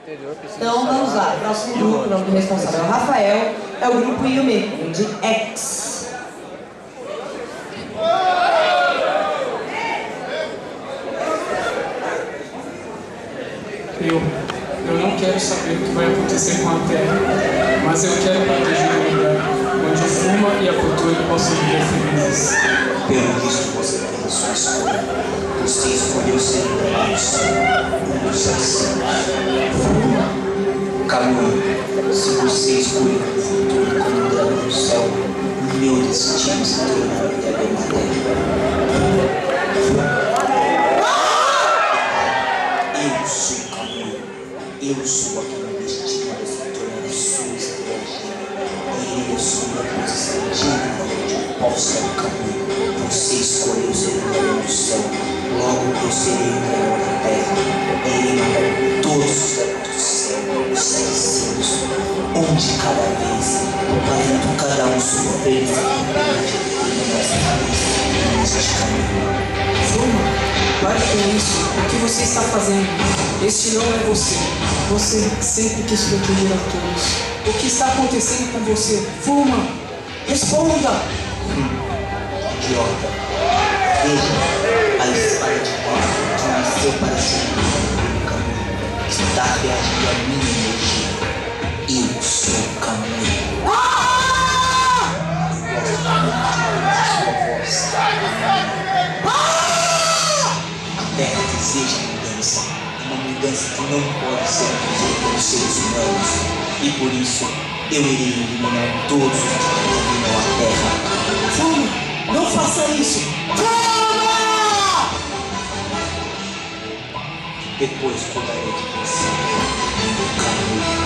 Então vamos lá, próximo grupo, o nome do responsável é o Rafael, é o grupo Yume, de X. Eu não quero saber o que vai acontecer com a Terra, mas eu quero proteger um lugar onde Fuma e a Koturi possam viver felizes. Pelo visto você tem a sua escolha. Você escolheu ser um dos assassinos. Caminho, se você escolheu o futuro como um dragão do céu, o meu destino se tornaria bem matéria. Eu sou o caminho. Eu sou aquele destino a se tornar a sua estrela gêmea. E eu sou uma posição digna onde eu possa o caminho. Você escolheu ser o dragão do céu. Logo eu serei o dragão da terra. Irei matar todos os dragões do céu, os assassinos, onde cada vez, varrendo cada um sua felicidade, nesta cabeça, neste caminho. Fuma, pare com isso. O que você está fazendo? Este não é você. Você sempre quis proteger a todos. O que está acontecendo com você? Fuma! Responda! Idiota, veja, a espada de morte que nasceu para ser o caminho está reagindo à minha energia. Eu sou o caminho. Eu gosto muito da sua voz. A terra deseja mudança, uma mudança que não pode ser feita pelos seres humanos, e por isso eu irei eliminar todos os que contaminam a terra. Fuma! Não faça isso! Fuma! Depois cuidarei de você, caminho.